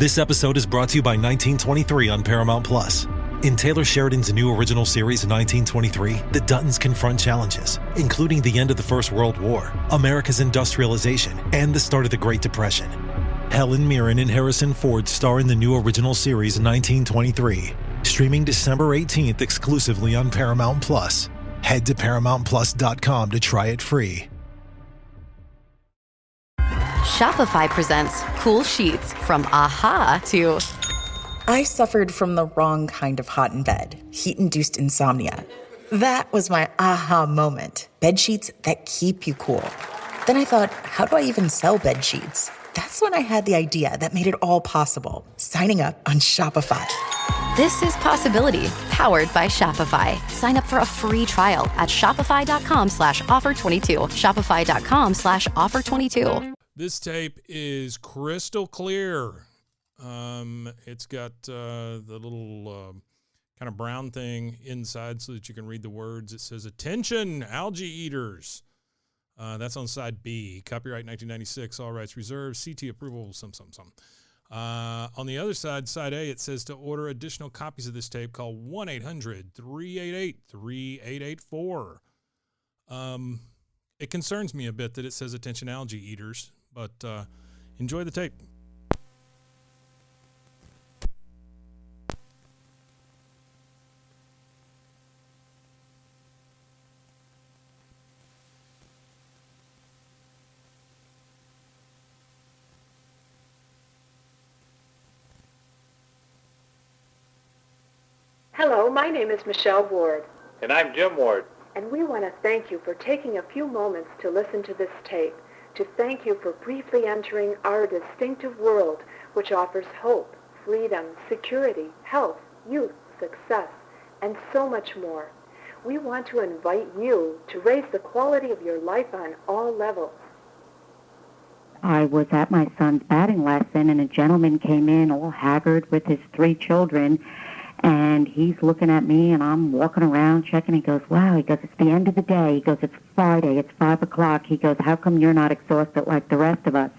This episode is brought to you by 1923 on Paramount Plus. In Taylor Sheridan's new original series 1923, the Duttons confront challenges, including the end of the First World War, America's industrialization, and the start of the Great Depression. Helen Mirren and Harrison Ford star in the new original series 1923, streaming December 18th exclusively on Paramount Plus. Head to ParamountPlus.com to try it free. Shopify presents cool sheets from AHA to... I suffered from the wrong kind of hot in bed, heat-induced insomnia. That was my aha moment. Bed sheets that keep you cool. Then I thought, how do I even sell bed sheets? That's when I had the idea that made it all possible. Signing up on Shopify. This is Possibility, powered by Shopify. Sign up for a free trial at shopify.com/offer22. Shopify.com/offer22. This tape is crystal clear. It's got the little kind of brown thing inside so that you can read the words. It says, "Attention, Algae Eaters." That's on side B. Copyright 1996. All rights reserved. CT approval. Some. On the other side, side A, it says to order additional copies of this tape, call 1-800-388-3884. It concerns me a bit that it says "Attention, Algae Eaters," but enjoy the tape. Hello, my name is Michelle Ward. And I'm Jim Ward. And we want to thank you for taking a few moments to listen to this tape, to thank you for briefly entering our distinctive world, which offers hope, freedom, security, health, youth, success, and so much more. We want to invite you to raise the quality of your life on all levels. I was at my son's batting lesson, and a gentleman came in all haggard with his 3 children, and he's looking at me, and I'm walking around checking. He goes, "Wow," he goes, "it's the end of the day." He goes, "It's Friday, it's 5 o'clock. He goes, "How come you're not exhausted like the rest of us?"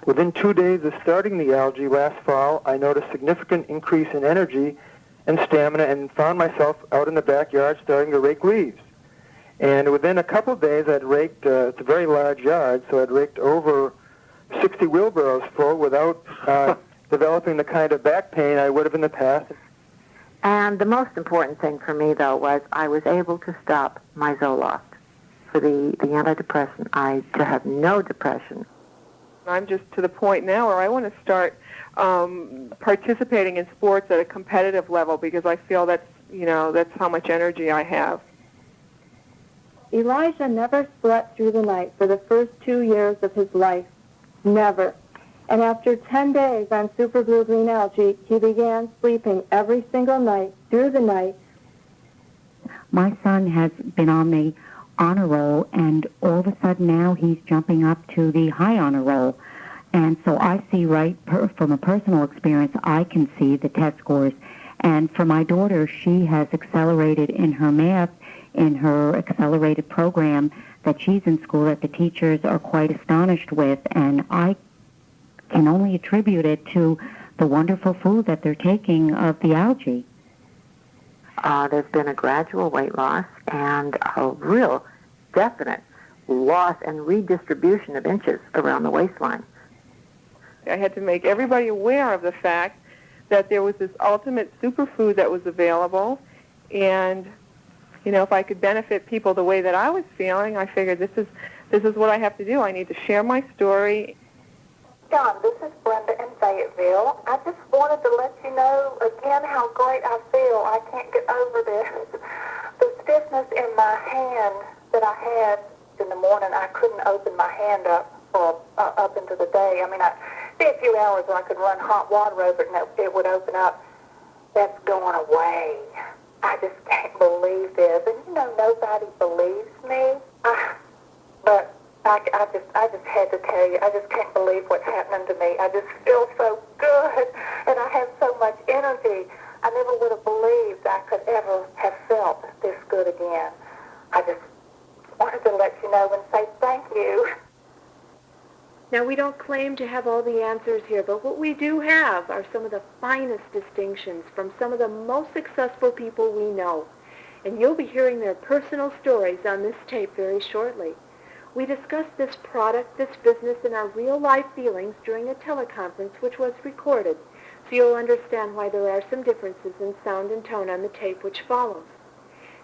Within 2 days of starting the algae last fall, I noticed a significant increase in energy and stamina and found myself out in the backyard starting to rake leaves. And within a couple of days, I'd raked, it's a very large yard, so I'd raked over 60 wheelbarrows full without developing the kind of back pain I would have in the past. And the most important thing for me, though, was I was able to stop my Zoloft for the antidepressant. I have no depression. I'm just to the point now where I want to start participating in sports at a competitive level because I feel that's how much energy I have. Elijah never slept through the night for the first 2 years of his life. Never. And after 10 days on Super Blue Green Algae, he began sleeping every single night, through the night. My son has been on the honor roll, and all of a sudden now he's jumping up to the high honor roll. And so I see from a personal experience, I can see the test scores. And for my daughter, she has accelerated in her math, in her accelerated program that she's in school that the teachers are quite astonished with. And I can only attribute it to the wonderful food that they're taking of the algae. There's been a gradual weight loss and a real definite loss and redistribution of inches around the waistline. I had to make everybody aware of the fact that there was this ultimate superfood that was available, and if I could benefit people the way that I was feeling, I figured this is what I have to do. I need to share my story. John, this is Brenda in Fayetteville. I just wanted to let you know again how great I feel. I can't get over this. The stiffness in my hand that I had in the morning, I couldn't open my hand up up into the day. I mean, it'd be a few hours when I could run hot water over it and it would open up. That's going away. I just can't believe this. And nobody believes me. But I just had to tell you, I just can't believe what's happening to me. I just feel so good, and I have so much energy. I never would have believed I could ever have felt this good again. I just wanted to let you know and say thank you. Now, we don't claim to have all the answers here, but what we do have are some of the finest distinctions from some of the most successful people we know. And you'll be hearing their personal stories on this tape very shortly. We discussed this product, this business, and our real-life feelings during a teleconference which was recorded, so you'll understand why there are some differences in sound and tone on the tape which follows.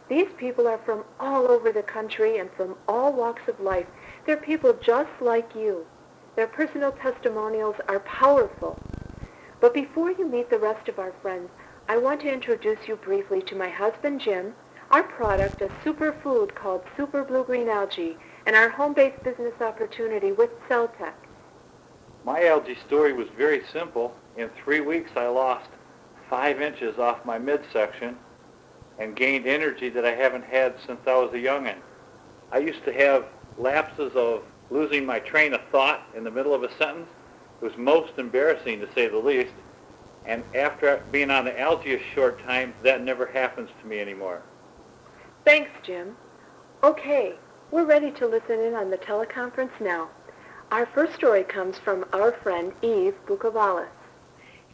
These people are from all over the country and from all walks of life. They're people just like you. Their personal testimonials are powerful. But before you meet the rest of our friends, I want to introduce you briefly to my husband, Jim, our product, a superfood called Super Blue Green Algae, and our home-based business opportunity with Celtec. My algae story was very simple. In 3 weeks, I lost 5 inches off my midsection and gained energy that I haven't had since I was a young'un. I used to have lapses of losing my train of thought in the middle of a sentence. It was most embarrassing, to say the least. And after being on the algae a short time, that never happens to me anymore. Thanks, Jim. Okay, we're ready to listen in on the teleconference now. Our first story comes from our friend Eve Bukovalis.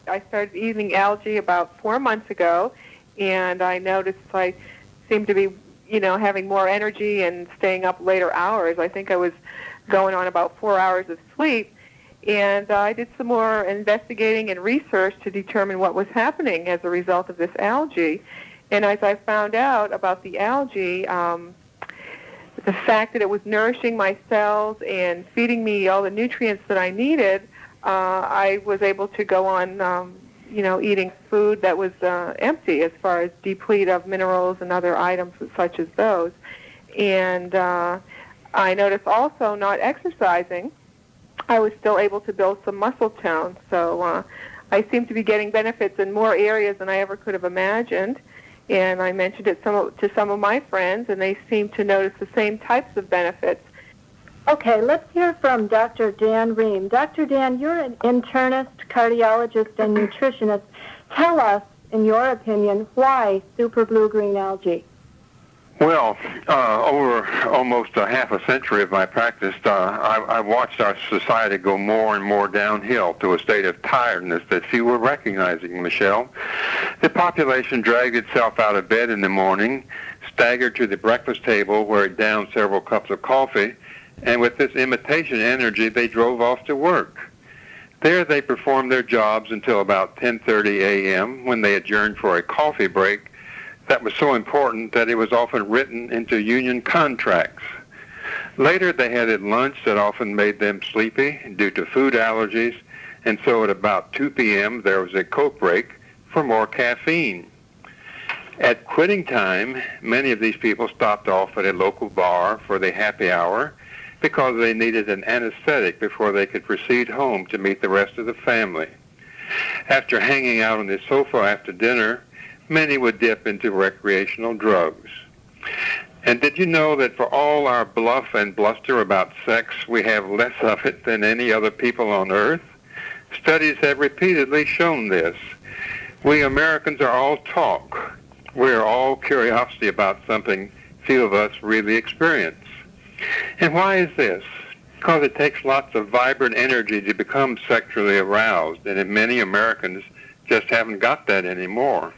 I started eating algae about 4 months ago, and I noticed I seemed to be, having more energy and staying up later hours. I think I was going on about 4 hours of sleep, and I did some more investigating and research to determine what was happening as a result of this algae. And as I found out about the algae, the fact that it was nourishing my cells and feeding me all the nutrients that I needed, I was able to go on, eating food that was empty as far as deplete of minerals and other items such as those. And I noticed also not exercising, I was still able to build some muscle tone. So I seem to be getting benefits in more areas than I ever could have imagined. And I mentioned it to some of my friends, and they seem to notice the same types of benefits. Okay, let's hear from Dr. Dan Ream. Dr. Dan, you're an internist, cardiologist, and nutritionist. Tell us, in your opinion, why Super Blue Green Algae? Well, over almost a half a century of my practice, I watched our society go more and more downhill to a state of tiredness that few were recognizing, Michelle. The population dragged itself out of bed in the morning, staggered to the breakfast table where it downed several cups of coffee, and with this imitation energy, they drove off to work. There they performed their jobs until about 10:30 a.m. when they adjourned for a coffee break that was so important that it was often written into union contracts. Later they had lunch that often made them sleepy due to food allergies, and so at about 2 p.m. there was a Coke break for more caffeine. At quitting time, many of these people stopped off at a local bar for the happy hour because they needed an anesthetic before they could proceed home to meet the rest of the family. After hanging out on the sofa after dinner, many would dip into recreational drugs. And did you know that for all our bluff and bluster about sex, we have less of it than any other people on earth? Studies have repeatedly shown this. We Americans are all talk. We are all curiosity about something few of us really experience. And why is this? Because it takes lots of vibrant energy to become sexually aroused, and many Americans just haven't got that anymore.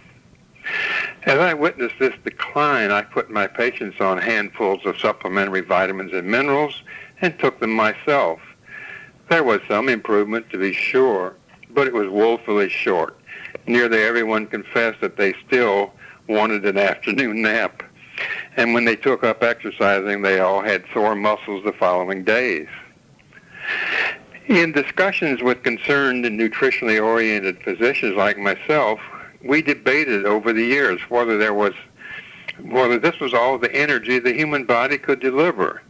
As I witnessed this decline, I put my patients on handfuls of supplementary vitamins and minerals and took them myself. There was some improvement, to be sure, but it was woefully short. Nearly everyone confessed that they still wanted an afternoon nap. And when they took up exercising, they all had sore muscles the following days. In discussions with concerned and nutritionally oriented physicians like myself, we debated over the years whether this was all the energy the human body could deliver.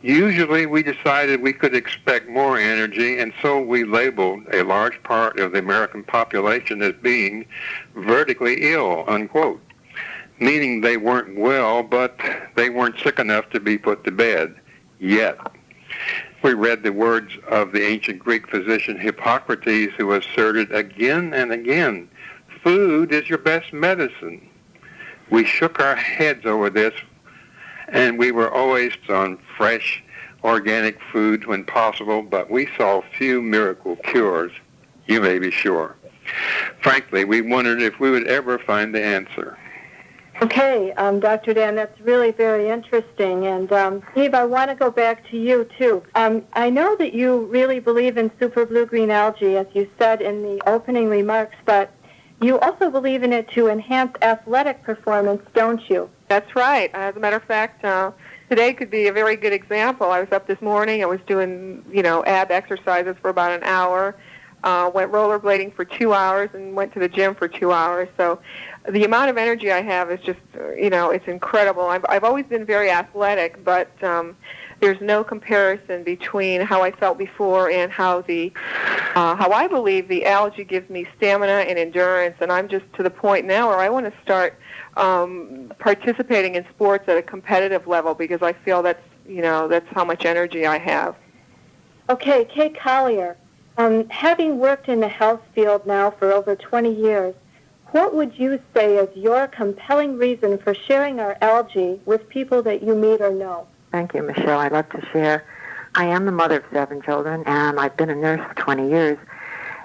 Usually we decided we could expect more energy, and so we labeled a large part of the American population as being vertically ill, unquote, meaning they weren't well, but they weren't sick enough to be put to bed yet. We read the words of the ancient Greek physician Hippocrates, who asserted again and again, food is your best medicine. We shook our heads over this, and we were always on fresh, organic foods when possible, but we saw few miracle cures, you may be sure. Frankly, we wondered if we would ever find the answer. Okay, Dr. Dan, that's really very interesting. And Steve, I want to go back to you, too. I know that you really believe in super blue-green algae, as you said in the opening remarks, but you also believe in it to enhance athletic performance, don't you? That's right. As a matter of fact, today could be a very good example. I was up this morning. I was doing, ab exercises for about an hour, went rollerblading for 2 hours, and went to the gym for 2 hours. So the amount of energy I have is just, it's incredible. I've always been very athletic, but there's no comparison between how I felt before and how I believe the algae gives me stamina and endurance. And I'm just to the point now where I want to start participating in sports at a competitive level because I feel that's how much energy I have. Okay, Kate Collier, having worked in the health field now for over 20 years, what would you say is your compelling reason for sharing our algae with people that you meet or know? Thank you, Michelle. I'd love to share. I am the mother of 7 children, and I've been a nurse for 20 years.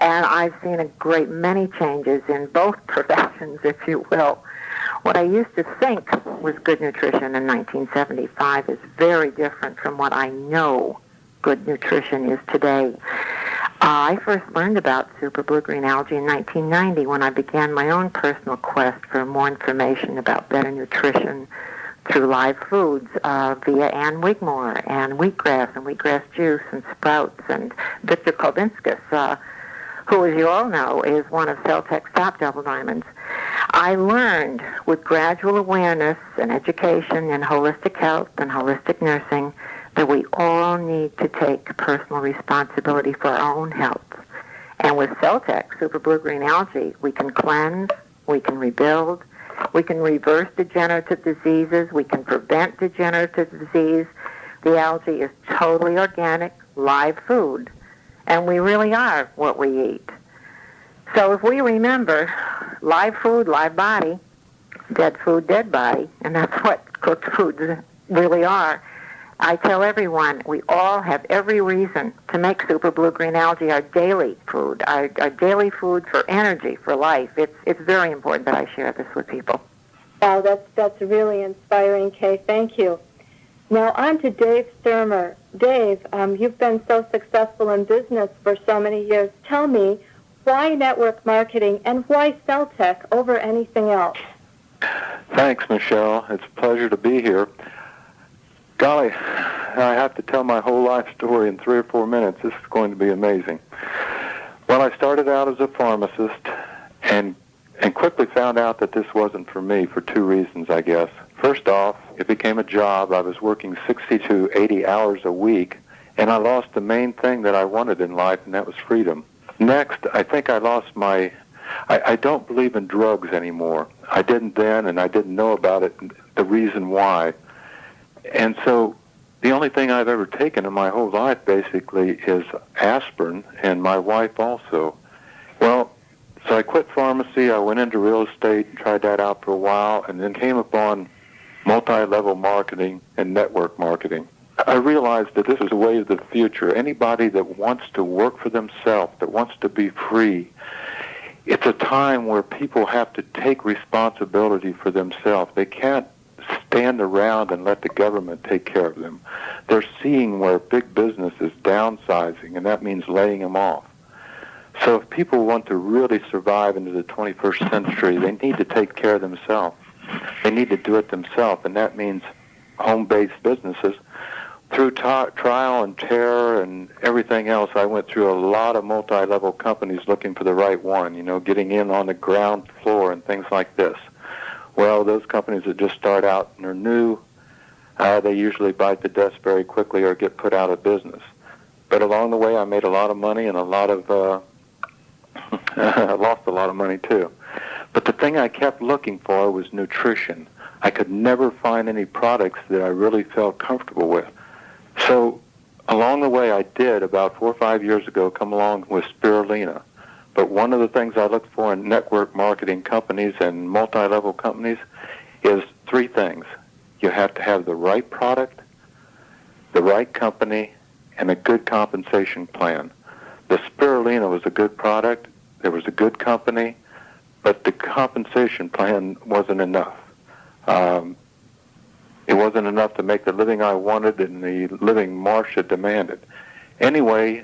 And I've seen a great many changes in both professions, if you will. What I used to think was good nutrition in 1975 is very different from what I know good nutrition is today. I first learned about super blue-green algae in 1990 when I began my own personal quest for more information about better nutrition through live foods via Ann Wigmore and wheatgrass and wheatgrass juice and sprouts and Victor Kolbinskis, who, as you all know, is one of Celtech's top double diamonds. I learned with gradual awareness and education in holistic health and holistic nursing that we all need to take personal responsibility for our own health. And with Celtech Super Blue-Green Algae, we can cleanse, we can rebuild, we can reverse degenerative diseases, we can prevent degenerative disease. The algae is totally organic, live food, and we really are what we eat. So if we remember, live food, live body, dead food, dead body, and that's what cooked foods really are. I tell everyone we all have every reason to make super blue-green algae our daily food, our daily food for energy, for life. It's very important that I share this with people. Wow, that's really inspiring, Kay. Thank you. Now on to Dave Thurmer. Dave, you've been so successful in business for so many years. Tell me, why network marketing and why Celtech over anything else? Thanks, Michelle. It's a pleasure to be here. Golly, I have to tell my whole life story in 3 or 4 minutes. This is going to be amazing. Well, I started out as a pharmacist and quickly found out that this wasn't for me for 2 reasons, I guess. First off, it became a job. I was working 60 to 80 hours a week, and I lost the main thing that I wanted in life, and that was freedom. Next, I think I lost I don't believe in drugs anymore. I didn't then, and I didn't know about it, the reason why. And so the only thing I've ever taken in my whole life basically is aspirin, and my wife also. Well, so I quit pharmacy, I went into real estate and tried that out for a while, and then came upon multi-level marketing and network marketing. I realized that this is the way of the future. Anybody that wants to work for themselves, that wants to be free, it's a time where people have to take responsibility for themselves. They can't stand around and let the government take care of them. They're seeing where big business is downsizing, and that means laying them off. So if people want to really survive into the 21st century, they need to take care of themselves. They need to do it themselves, and that means home-based businesses. Through trial and terror and everything else, I went through a lot of multi-level companies looking for the right one, getting in on the ground floor and things like this. Well, those companies that just start out and are new, they usually bite the dust very quickly or get put out of business. But along the way, I made a lot of money and I lost a lot of money too. But the thing I kept looking for was nutrition. I could never find any products that I really felt comfortable with. So along the way, I did, about 4 or 5 years ago, come along with spirulina. But one of the things I look for in network marketing companies and multi-level companies is 3 things. You have to have the right product, the right company, and a good compensation plan. The spirulina was a good product. There was a good company, but the compensation plan wasn't enough. It wasn't enough to make the living I wanted and the living Marcia demanded. Anyway,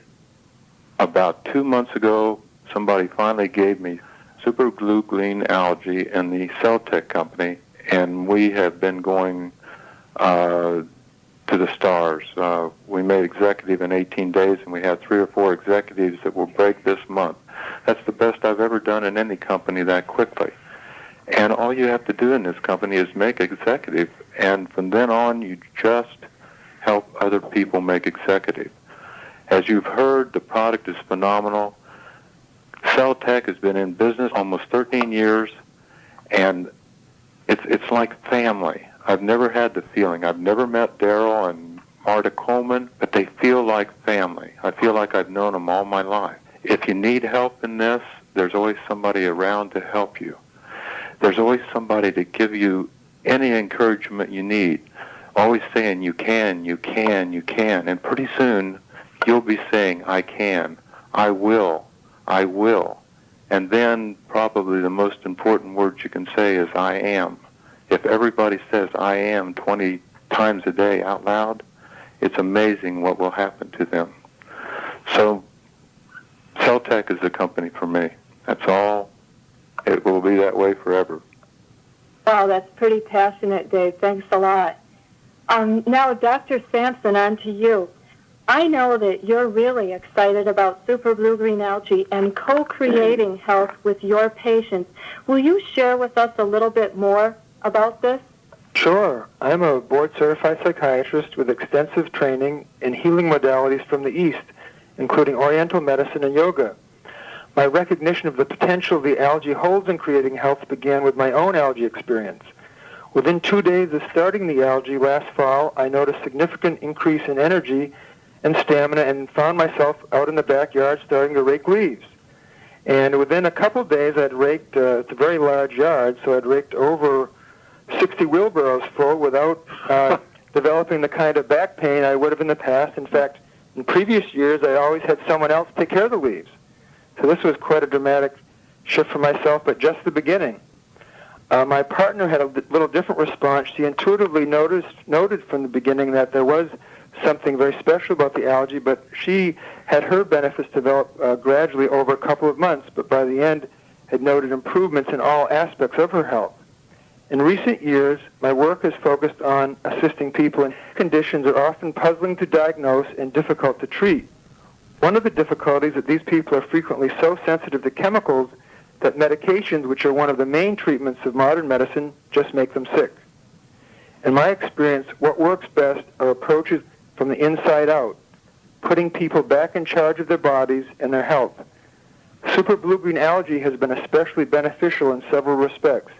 about 2 months ago, somebody finally gave me Super Glue Green Algae and the Celtec company, and we have been going to the stars. We made executive in 18 days, and we have 3 or 4 executives that will break this month. That's the best I've ever done in any company that quickly. And all you have to do in this company is make executive, and from then on, you just help other people make executive. As you've heard, the product is phenomenal. Celtec has been in business almost 13 years, and it's like family. I've never had the feeling. I've never met Daryl and Marta Coleman, but they feel like family. I feel like I've known them all my life. If you need help in this, there's always somebody around to help you. There's always somebody to give you any encouragement you need, always saying you can, you can, you can. And pretty soon, you'll be saying, I can, I will, I will. And then probably the most important words you can say is I am. If everybody says I am 20 times a day out loud, it's amazing what will happen to them. So Celtec is the company for me. That's all. It will be that way forever. Wow, that's pretty passionate, Dave. Thanks a lot. Now, Dr. Sampson, on to you. I know that you're really excited about Super Blue Green Algae and co-creating health with your patients. Will you share with us a little bit more about this? Sure. I'm a board-certified psychiatrist with extensive training in healing modalities from the East, including Oriental medicine and yoga. My recognition of the potential the algae holds in creating health began with my own algae experience. Within 2 days of starting the algae last fall, I noticed significant increase in energy and stamina and found myself out in the backyard starting to rake leaves. And within a couple of days, I'd raked, it's a very large yard, so I'd raked over 60 wheelbarrows full without developing the kind of back pain I would have in the past. In fact, in previous years, I always had someone else take care of the leaves. So this was quite a dramatic shift for myself, but just the beginning. My partner had a little different response. She intuitively noted from the beginning that there was something very special about the algae, but she had her benefits develop gradually over a couple of months, but by the end had noted improvements in all aspects of her health. In recent years, my work has focused on assisting people in conditions that are often puzzling to diagnose and difficult to treat. One of the difficulties is that these people are frequently so sensitive to chemicals that medications, which are one of the main treatments of modern medicine, just make them sick. In my experience, what works best are approaches from the inside out, putting people back in charge of their bodies and their health. Super blue-green algae has been especially beneficial in several respects.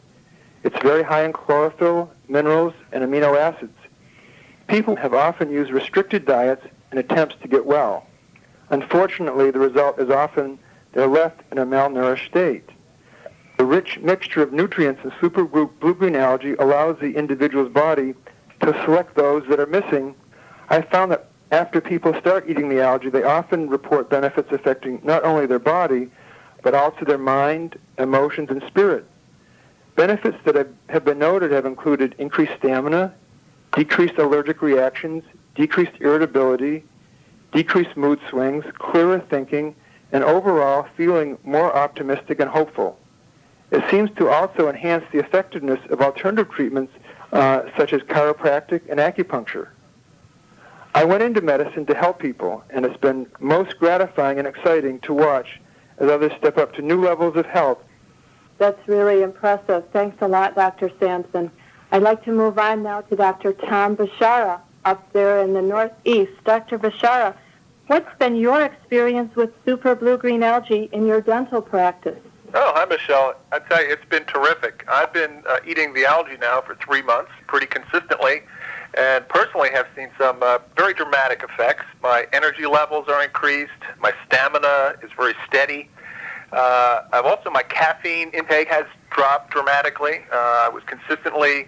It's very high in chlorophyll, minerals, and amino acids. People have often used restricted diets in attempts to get well. Unfortunately, the result is often they're left in a malnourished state. The rich mixture of nutrients in super blue-green algae allows the individual's body to select those that are missing. I found that after people start eating the algae, they often report benefits affecting not only their body, but also their mind, emotions, and spirit. Benefits that have been noted have included increased stamina, decreased allergic reactions, decreased irritability, decreased mood swings, clearer thinking, and overall feeling more optimistic and hopeful. It seems to also enhance the effectiveness of alternative treatments such as chiropractic and acupuncture. I went into medicine to help people, and it's been most gratifying and exciting to watch as others step up to new levels of health. That's really impressive. Thanks a lot, Dr. Sampson. I'd like to move on now to Dr. Tom Bashara up there in the Northeast. Dr. Bashara, what's been your experience with super blue-green algae in your dental practice? Oh, hi, Michelle. I tell you, it's been terrific. I've been eating the algae now for 3 months pretty consistently, and personally have seen some very dramatic effects. My energy levels are increased. My stamina is very steady. My caffeine intake has dropped dramatically. I was consistently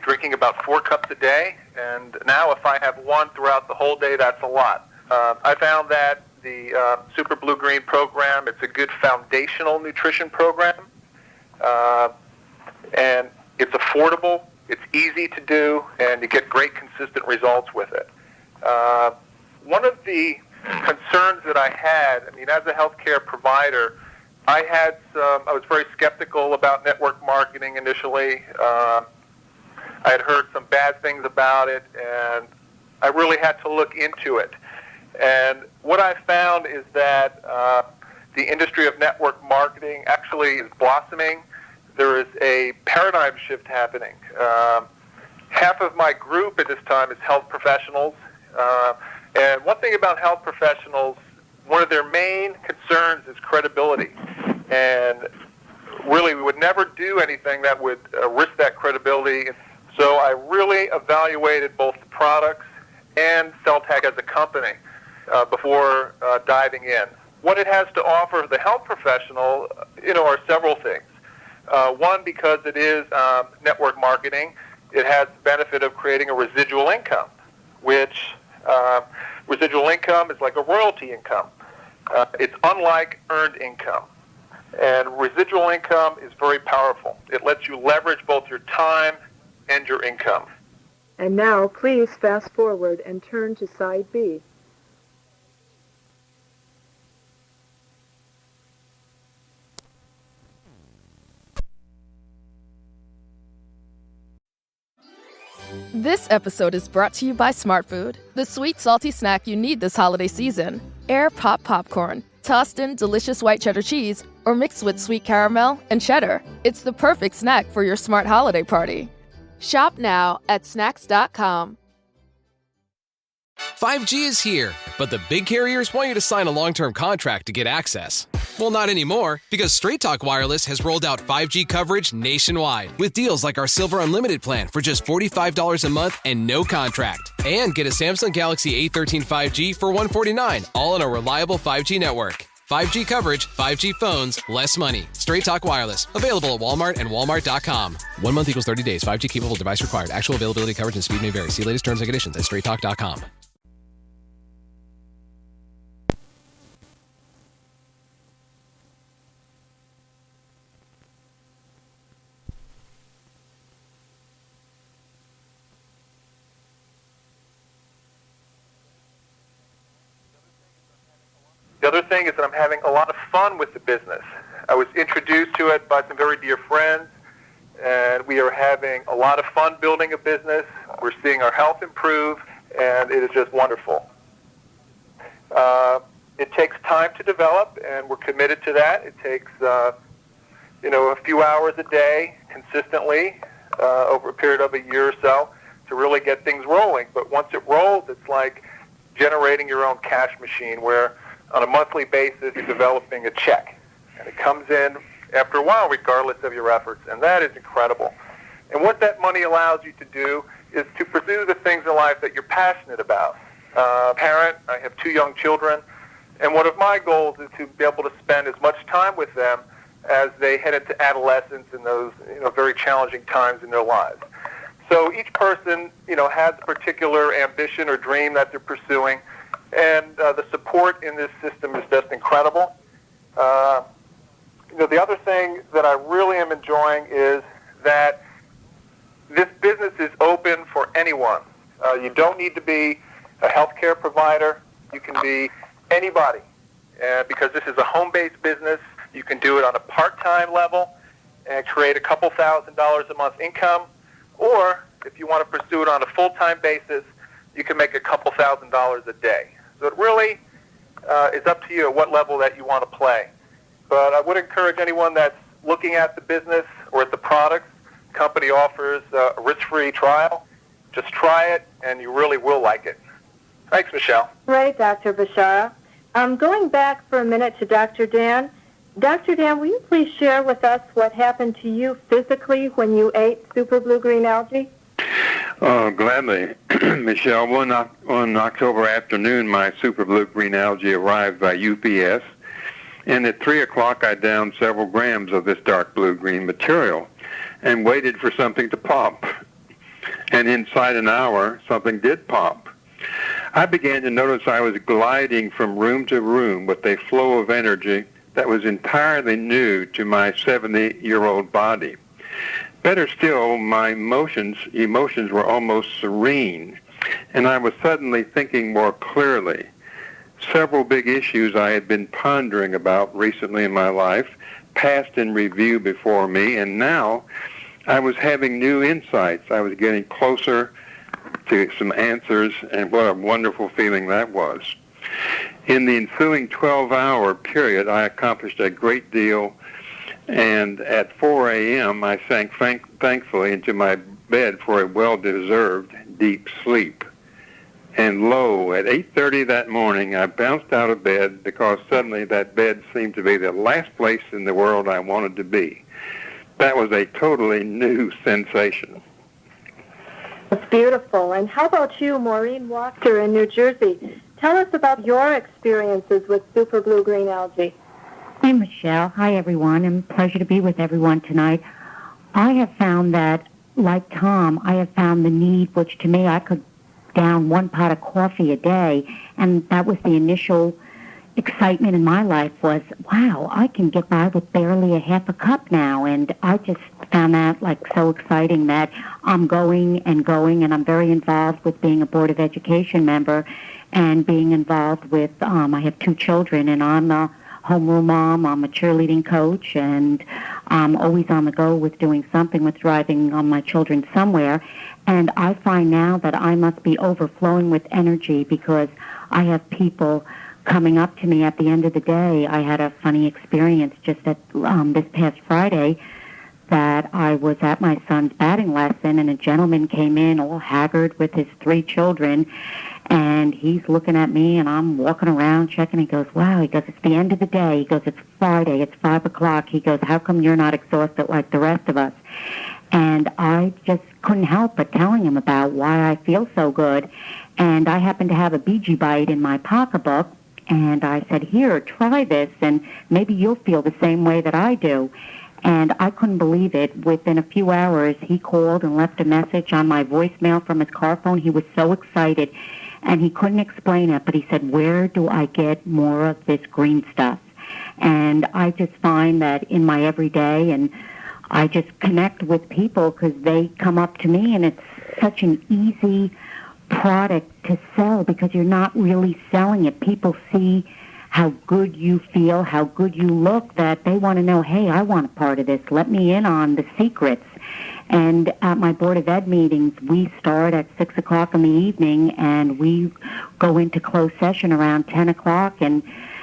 drinking about 4 cups a day, and now if I have one throughout the whole day, that's a lot. I found that the Super Blue Green program, it's a good foundational nutrition program, and it's affordable, it's easy to do, and you get great consistent results with it. One of the concerns that I had, I mean, as a healthcare provider, I was very skeptical about network marketing initially. I had heard some bad things about it, and I really had to look into it. And what I found is that the industry of network marketing actually is blossoming. There is a paradigm shift happening. Half of my group at this time is health professionals. And one thing about health professionals, one of their main concerns is credibility. And really, we would never do anything that would risk that credibility. So I really evaluated both the products and Celtag as a company before diving in. What it has to offer the health professional, are several things. One, because it is network marketing, it has the benefit of creating a residual income, which residual income is like a royalty income. It's unlike earned income. And residual income is very powerful. It lets you leverage both your time and your income. And now, please fast forward and turn to side B. This episode is brought to you by Smart Food, the sweet, salty snack you need this holiday season. Air Pop Popcorn, tossed in delicious white cheddar cheese, or mixed with sweet caramel and cheddar. It's the perfect snack for your smart holiday party. Shop now at snacks.com. 5G is here, but the big carriers want you to sign a long-term contract to get access. Well, not anymore, because Straight Talk Wireless has rolled out 5G coverage nationwide with deals like our Silver Unlimited plan for just $45 a month and no contract. And get a Samsung Galaxy A13 5G for $149, all on a reliable 5G network. 5G coverage, 5G phones, less money. Straight Talk Wireless. Available at Walmart and Walmart.com. 1 month equals 30 days. 5G capable device required. Actual availability, coverage, and speed may vary. See latest terms and conditions at straighttalk.com. The other thing is that I'm having a lot of fun with the business. I was introduced to it by some very dear friends, and we are having a lot of fun building a business. We're seeing our health improve, and it is just wonderful. It takes time to develop, and we're committed to that. It takes, a few hours a day consistently over a period of a year or so to really get things rolling. But once it rolls, it's like generating your own cash machine where on a monthly basis you're developing a check. And it comes in after a while regardless of your efforts, and that is incredible. And what that money allows you to do is to pursue the things in life that you're passionate about. Parent, I have 2 young children, and one of my goals is to be able to spend as much time with them as they head into adolescence and those very challenging times in their lives. So each person has a particular ambition or dream that they're pursuing, and the support in this system is just incredible. The other thing that I really am enjoying is that this business is open for anyone. You don't need to be a healthcare provider. You can be anybody. Because this is a home-based business, you can do it on a part-time level and create a couple $1,000s a month income. Or if you want to pursue it on a full-time basis, you can make a couple $1,000s a day. So it really is up to you at what level that you want to play. But I would encourage anyone that's looking at the business or at the products. The company offers a risk-free trial. Just try it, and you really will like it. Thanks, Michelle. Right, Dr. Bashara. Going back for a minute to Dr. Dan. Dr. Dan, will you please share with us what happened to you physically when you ate Super Blue Green Algae? Oh, gladly. Michelle, one October afternoon, my Super Blue Green Algae arrived by UPS, and at 3 o'clock I downed several grams of this dark blue-green material and waited for something to pop. and inside an hour, something did pop. I began to notice I was gliding from room to room with a flow of energy that was entirely new to my 70-year-old body. Better still, my emotions were almost serene, and I was suddenly thinking more clearly. Several big issues I had been pondering about recently in my life passed in review before me, and now I was having new insights. I was getting closer to some answers, and what a wonderful feeling that was. In the ensuing 12-hour period, I accomplished a great deal, and at 4 a.m., I sank thankfully into my bed for a well-deserved deep sleep. And lo, at 8:30 that morning, I bounced out of bed because suddenly that bed seemed to be the last place in the world I wanted to be. That was a totally new sensation. It's beautiful. And how about you, Maureen Wachter in New Jersey? Tell us about your experiences with Super Blue Green Algae. Hi, Michelle. Hi, everyone. And pleasure to be with everyone tonight. I have found that, like Tom, I have found the need, which to me I could down 1 pot of coffee a day, and that was the initial excitement in my life was, wow, I can get by with barely a half a cup now, and I just found that like so exciting that I'm going, and I'm very involved with being a Board of Education member and being involved with, I have 2 children, and I'm a homeroom mom, I'm a cheerleading coach, and I'm always on the go with doing something with driving my children somewhere. And I find now that I must be overflowing with energy because I have people coming up to me at the end of the day. I had a funny experience just at this past Friday that I was at my son's batting lesson, and a gentleman came in all haggard with his 3 children, and he's looking at me, and I'm walking around checking. He goes, wow, he goes, it's the end of the day. He goes, it's Friday, it's 5 o'clock. He goes, how come you're not exhausted like the rest of us? And I just couldn't help but telling him about why I feel so good. And I happened to have a BG Bite in my pocketbook, and I said, here, try this, and maybe you'll feel the same way that I do. And I couldn't believe it. Within a few hours, he called and left a message on my voicemail from his car phone. He was so excited, and he couldn't explain it, but he said, where do I get more of this green stuff? And I just find that in my everyday, and I just connect with people because they come up to me, and it's such an easy product to sell because you're not really selling it. People see how good you feel, how good you look, that they want to know, hey, I want a part of this. Let me in on the secrets. And at my Board of Ed meetings, we start at 6 o'clock in the evening, and we go into closed session around 10 o'clock, and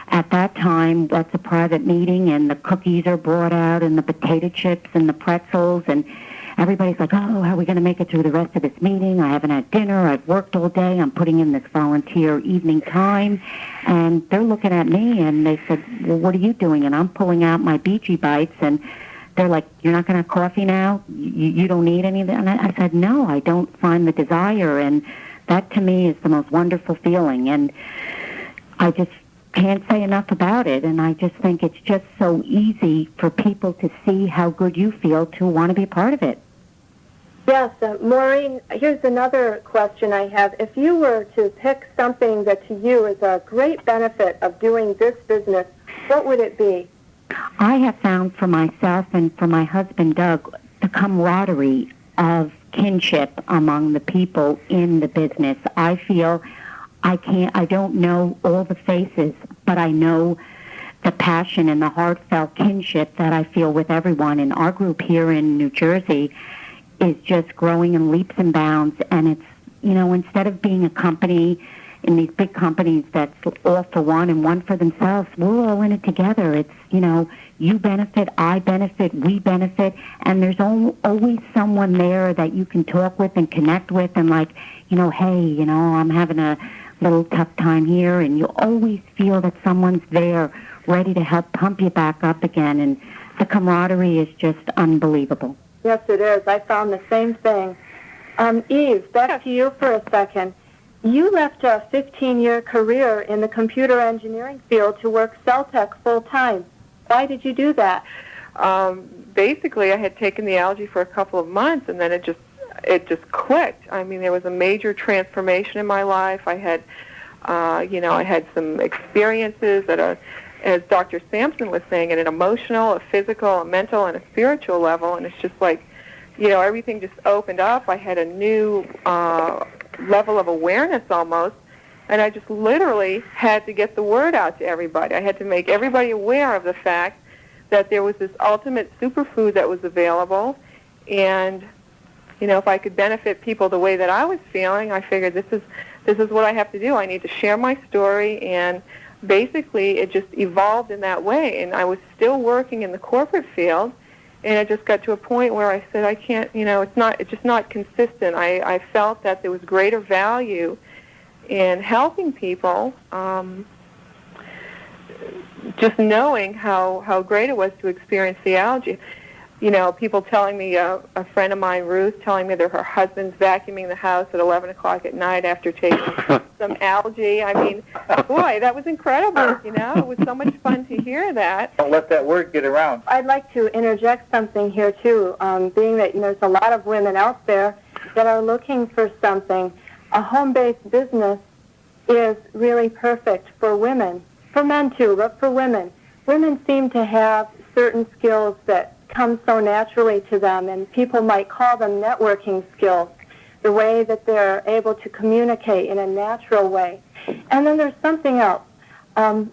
at that time, that's a private meeting, and the cookies are brought out, and the potato chips, and the pretzels, and everybody's like, oh, how are we going to make it through the rest of this meeting? I haven't had dinner. I've worked all day. I'm putting in this volunteer evening time. And they're looking at me, and they said, well, what are you doing? And I'm pulling out my BG Bites, and they're like, you're not going to have coffee now? You don't need any of that? And I said, no, I don't find the desire. And that, to me, is the most wonderful feeling. And I just can't say enough about it, and I just think it's just so easy for people to see how good you feel to want to be a part of it. Yes, Maureen, here's another question I have. If you were to pick something that to you is a great benefit of doing this business, what would it be? I have found for myself and for my husband, Doug, the camaraderie of kinship among the people in the business. I feel I don't know all the faces, but I know the passion and the heartfelt kinship that I feel with everyone. And our group here in New Jersey is just growing in leaps and bounds. And it's, instead of being a company in these big companies that's all for one and one for themselves, we're all in it together. It's, you benefit, I benefit, we benefit. And there's always someone there that you can talk with and connect with and hey, I'm having a little tough time here, and you always feel that someone's there ready to help pump you back up again, and the camaraderie is just unbelievable. Yes, it is. I found the same thing. Eve, back to you for a second. You left a 15-year career in the computer engineering field to work cell tech full-time. Why did you do that? Basically, I had taken the algae for a couple of months, and then it just clicked. I mean, there was a major transformation in my life. I had, I had some experiences at as Dr. Sampson was saying, at an emotional, a physical, a mental, and a spiritual level, and it's just like, everything just opened up. I had a new level of awareness almost, and I just literally had to get the word out to everybody. I had to make everybody aware of the fact that there was this ultimate superfood that was available, and if I could benefit people the way that I was feeling, I figured this is what I have to do. I need to share my story, and basically it just evolved in that way. And I was still working in the corporate field, and it just got to a point where I said, I can't, it's just not consistent. I felt that there was greater value in helping people, just knowing how great it was to experience the algae. People telling me, a friend of mine, Ruth, telling me that her husband's vacuuming the house at 11 o'clock at night after taking some algae. I mean, boy, that was incredible, It was so much fun to hear that. Don't let that word get around. I'd like to interject something here, too, being that, there's a lot of women out there that are looking for something. A home-based business is really perfect for women, for men, too, but for women. Women seem to have certain skills that come so naturally to them, and people might call them networking skills, the way that they're able to communicate in a natural way. And then there's something else.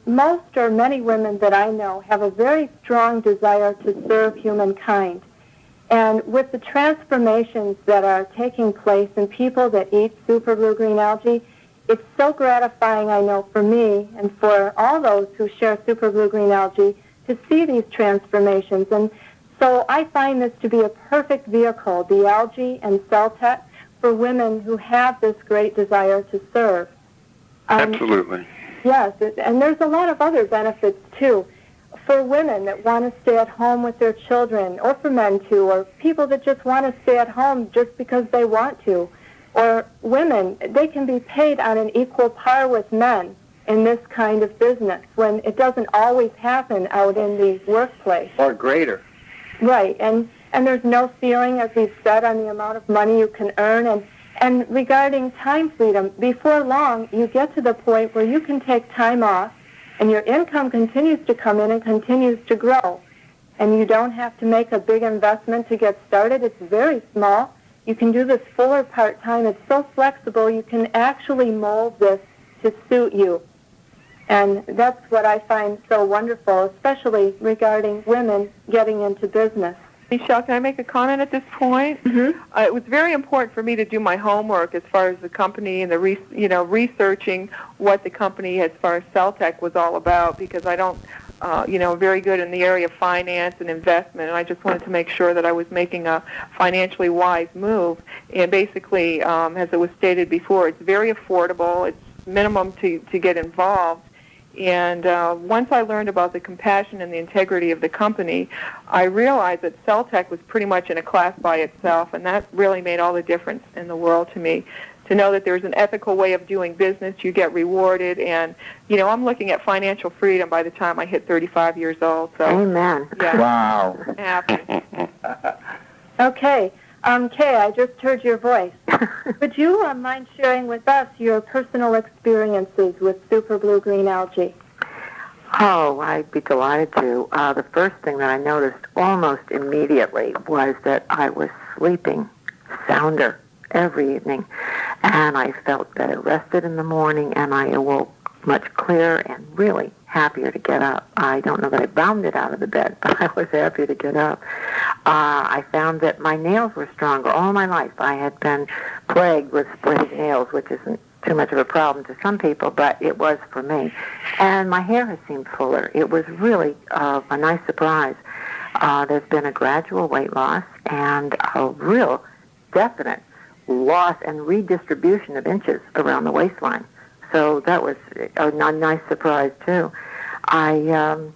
Most or many women that I know have a very strong desire to serve humankind. And with the transformations that are taking place in people that eat super blue-green algae, it's so gratifying, I know, for me and for all those who share super blue-green algae to see these transformations. And so I find this to be a perfect vehicle, the algae and Celtec, for women who have this great desire to serve. Absolutely. Yes, and there's a lot of other benefits, too. For women that want to stay at home with their children, or for men, too, or people that just want to stay at home just because they want to, or women, they can be paid on an equal par with men in this kind of business when it doesn't always happen out in the workplace. Or greater. Right, and there's no ceiling, as we've said, on the amount of money you can earn. And regarding time freedom, before long, you get to the point where you can take time off, and your income continues to come in and continues to grow. And you don't have to make a big investment to get started. It's very small. You can do this full or part-time. It's so flexible, you can actually mold this to suit you. And that's what I find so wonderful, especially regarding women getting into business. Michelle, can I make a comment at this point? Mm-hmm. It was very important for me to do my homework as far as the company and the researching what the company as far as Celtec was all about, because I don't, very good in the area of finance and investment, and I just wanted to make sure that I was making a financially wise move. And basically, as it was stated before, it's very affordable. It's minimum to get involved. And once I learned about the compassion and the integrity of the company, I realized that Celtec was pretty much in a class by itself, and that really made all the difference in the world to me. To know that there's an ethical way of doing business, you get rewarded, and, I'm looking at financial freedom by the time I hit 35 years old. So, amen. Yeah. Wow. Happy. Okay. Kay, I just heard your voice. Would you mind sharing with us your personal experiences with super blue-green algae? Oh, I'd be delighted to. The first thing that I noticed almost immediately was that I was sleeping sounder every evening, and I felt better rested in the morning, and I awoke much clearer and really happier to get up. I don't know that I bounded out of the bed, but I was happy to get up. I found that my nails were stronger. All my life I had been plagued with splitting nails, which isn't too much of a problem to some people, but it was for me. And my hair has seemed fuller. It was really a nice surprise. There's been a gradual weight loss and a real definite loss and redistribution of inches around the waistline. So that was a nice surprise, too. I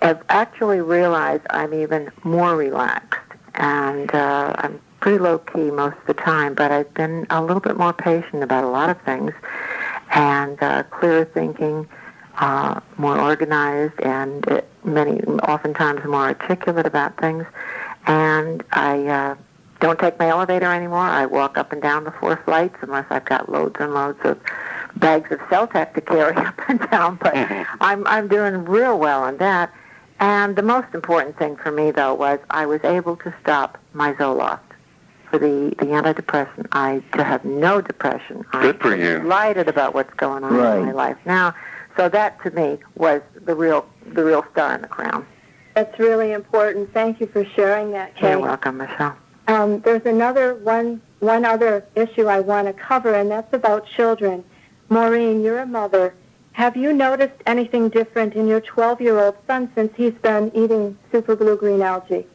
have actually realized I'm even more relaxed, and I'm pretty low-key most of the time, but I've been a little bit more patient about a lot of things, and clearer thinking, more organized, and oftentimes more articulate about things. And I don't take my elevator anymore. I walk up and down the 4 flights unless I've got loads and loads of bags of Celtec to carry up and down. But I'm doing real well on that. And the most important thing for me, though, was I was able to stop my Zoloft for the antidepressant. I have no depression. Good for you. I'm delighted about what's going on in my life now. So that, to me, was the real star in the crown. That's really important. Thank you for sharing that, Kate. You're welcome, Michelle. There's one other issue I want to cover, and that's about children. Maureen, you're a mother. Have you noticed anything different in your 12-year-old son since he's been eating Super Blue Green Algae?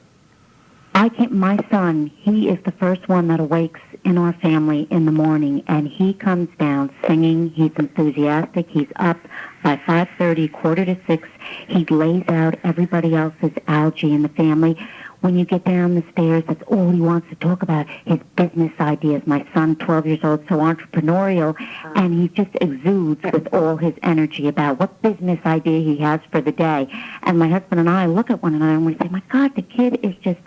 My son, he is the first one that awakes in our family in the morning, and he comes down singing. He's enthusiastic. He's up by 5:30, 5:45. He lays out everybody else's algae in the family. When you get down the stairs, that's all he wants to talk about, his business ideas. My son, 12 years old, so entrepreneurial, and he just exudes with all his energy about what business idea he has for the day. And my husband and I look at one another and we say, my God, the kid is just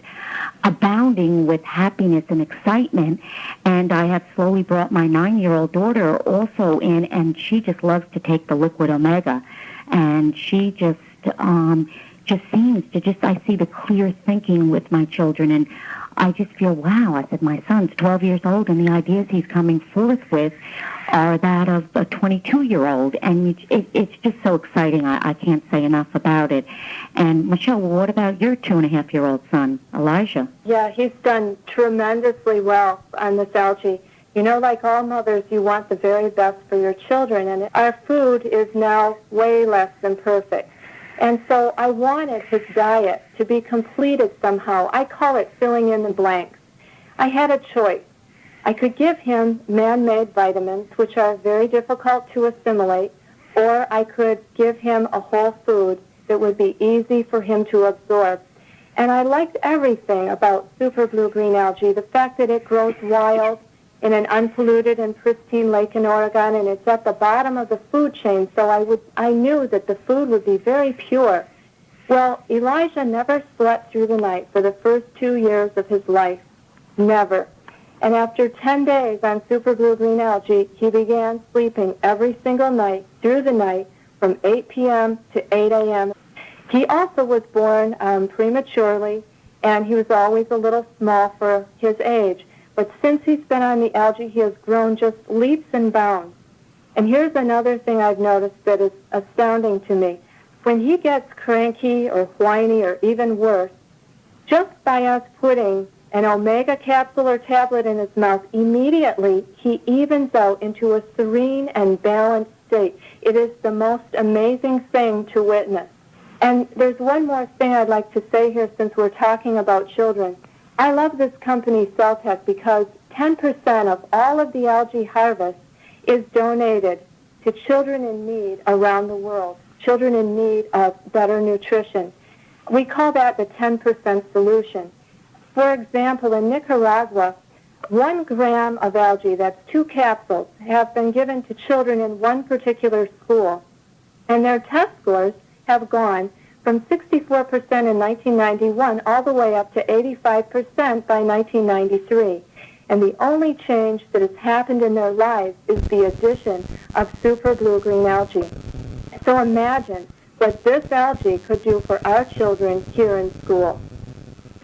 abounding with happiness and excitement. And I have slowly brought my 9-year-old daughter also in, and she just loves to take the liquid omega. And she just seems to I see the clear thinking with my children, and I just feel, wow. I said, my son's 12 years old, and the ideas he's coming forth with are that of a 22-year-old, and it's just so exciting. I can't say enough about it. And, Michelle, what about your 2.5-year-old son, Elijah? Yeah, he's done tremendously well on this algae. You know, like all mothers, you want the very best for your children, and our food is now way less than perfect. And so I wanted his diet to be completed somehow. I call it filling in the blanks. I had a choice. I could give him man-made vitamins, which are very difficult to assimilate, or I could give him a whole food that would be easy for him to absorb. And I liked everything about Super Blue Green Algae, the fact that it grows wild in an unpolluted and pristine lake in Oregon, and it's at the bottom of the food chain, so I knew that the food would be very pure. Well, Elijah never slept through the night for the first 2 years of his life. Never. And after 10 days on Super Blue Green Algae, he began sleeping every single night through the night from 8 p.m. to 8 a.m. He also was born prematurely, and he was always a little small for his age. But since he's been on the algae, he has grown just leaps and bounds. And here's another thing I've noticed that is astounding to me. When he gets cranky or whiny or even worse, just by us putting an omega capsule or tablet in his mouth, immediately he evens out into a serene and balanced state. It is the most amazing thing to witness. And there's one more thing I'd like to say here since we're talking about children. I love this company, Celtec, because 10% of all of the algae harvest is donated to children in need around the world, children in need of better nutrition. We call that the 10% solution. For example, in Nicaragua, 1 gram of algae, that's 2 capsules, have been given to children in one particular school, and their test scores have gone from 64% in 1991 all the way up to 85% by 1993. And the only change that has happened in their lives is the addition of Super Blue Green Algae. So imagine what this algae could do for our children here in school.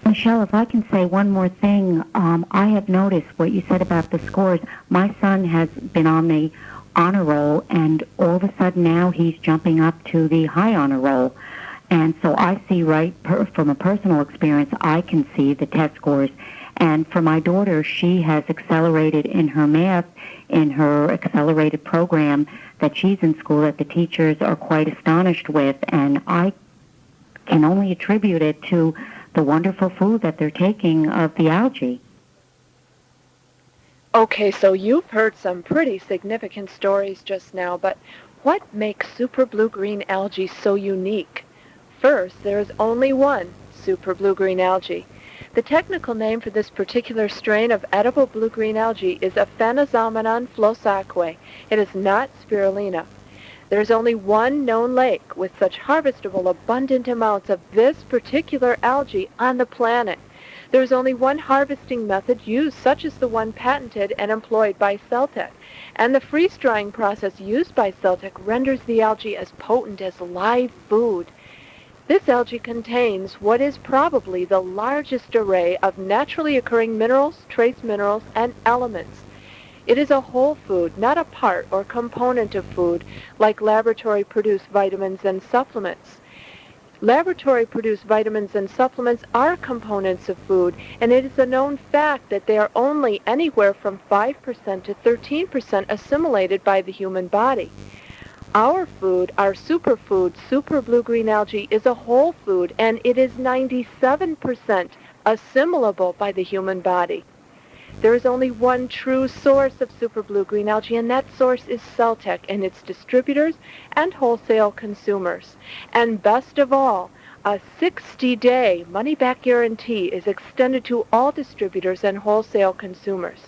Michelle, if I can say one more thing, I have noticed what you said about the scores. My son has been on the honor roll, and all of a sudden now he's jumping up to the high honor roll. And so I see from a personal experience, I can see the test scores. And for my daughter, she has accelerated in her math, in her accelerated program that she's in school that the teachers are quite astonished with. And I can only attribute it to the wonderful food that they're taking of the algae. Okay, so you've heard some pretty significant stories just now, but what makes Super Blue Green Algae so unique? First, there is only one Super Blue Green Algae. The technical name for this particular strain of edible blue-green algae is Aphanizomenon flosaque. It is not spirulina. There is only one known lake with such harvestable abundant amounts of this particular algae on the planet. There is only one harvesting method used, such as the one patented and employed by Celtec. And the freeze-drying process used by Celtec renders the algae as potent as live food. This algae contains what is probably the largest array of naturally occurring minerals, trace minerals, and elements. It is a whole food, not a part or component of food, like laboratory-produced vitamins and supplements. Laboratory-produced vitamins and supplements are components of food, and it is a known fact that they are only anywhere from 5% to 13% assimilated by the human body. Our food, our superfood, super blue-green algae, is a whole food, and it is 97% assimilable by the human body. There is only one true source of super blue-green algae, and that source is Celtec and its distributors and wholesale consumers. And best of all, a 60-day money-back guarantee is extended to all distributors and wholesale consumers.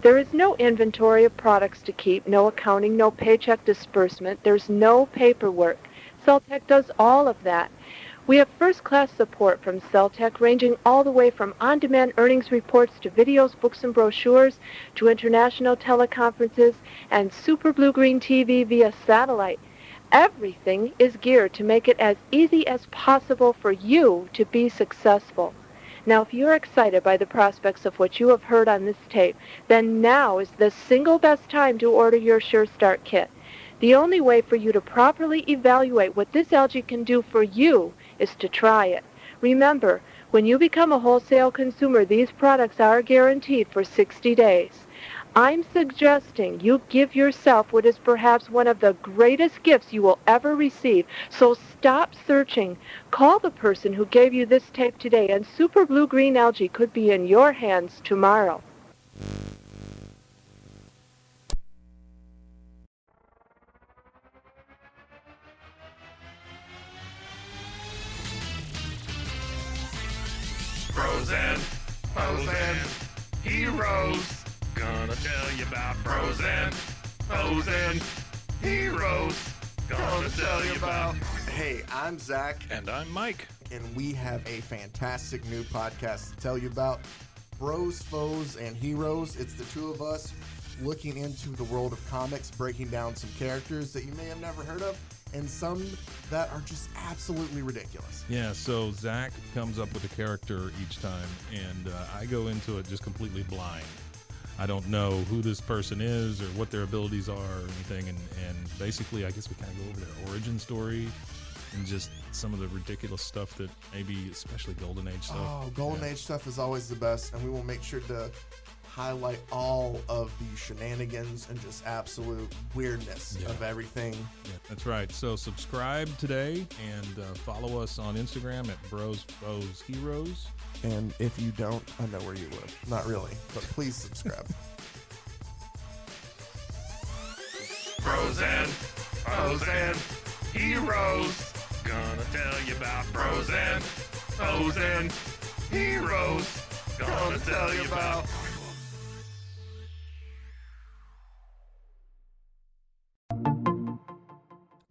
There is no inventory of products to keep, no accounting, no paycheck disbursement. There's no paperwork. Celtec does all of that. We have first-class support from Celtec, ranging all the way from on-demand earnings reports to videos, books, and brochures, to international teleconferences and Super Blue-Green TV via satellite. Everything is geared to make it as easy as possible for you to be successful. Now, if you're excited by the prospects of what you have heard on this tape, then now is the single best time to order your Sure Start Kit. The only way for you to properly evaluate what this algae can do for you is to try it. Remember, when you become a wholesale consumer, these products are guaranteed for 60 days. I'm suggesting you give yourself what is perhaps one of the greatest gifts you will ever receive. So stop searching. Call the person who gave you this tape today, and Super Blue-Green Algae could be in your hands tomorrow. Frozen heroes. Gonna tell you about frozen heroes. Gonna tell you about. Hey, I'm Zach. And I'm Mike. And we have a fantastic new podcast to tell you about. Bros, Foes, and Heroes. It's the two of us looking into the world of comics, breaking down some characters that you may have never heard of, and some that are just absolutely ridiculous. Yeah, so Zach comes up with a character each time, and I go into it just completely blind. I don't know who this person is or what their abilities are or anything, and basically I guess we kind of go over their origin story and just some of the ridiculous stuff that maybe, especially Golden Age stuff. Oh, Golden Age stuff is always the best, and we will make sure to highlight all of the shenanigans and just absolute weirdness of everything. Yeah, that's right. So subscribe today and follow us on Instagram at Bros, Foes, Heroes. And if you don't, I know where you live. Not really, but please subscribe. Frozen heroes. Gonna tell you about frozen heroes. Gonna tell you about.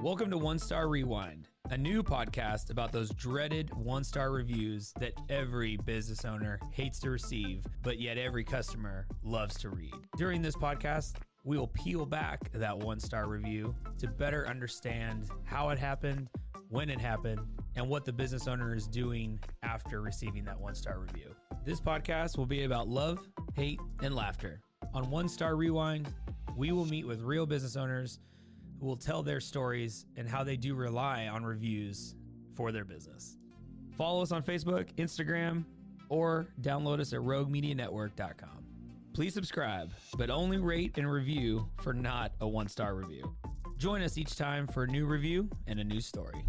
Welcome to One Star Rewind, a new podcast about those dreaded one-star reviews that every business owner hates to receive, but yet every customer loves to read. During this podcast, we will peel back that one-star review to better understand how it happened, when it happened, and what the business owner is doing after receiving that one-star review. This podcast will be about love, hate, and laughter. On One Star Rewind, we will meet with real business owners who will tell their stories and how they do rely on reviews for their business. Follow us on Facebook, Instagram, or download us at roguemedianetwork.com. Please subscribe, but only rate and review for not a one-star review. Join us each time for a new review and a new story.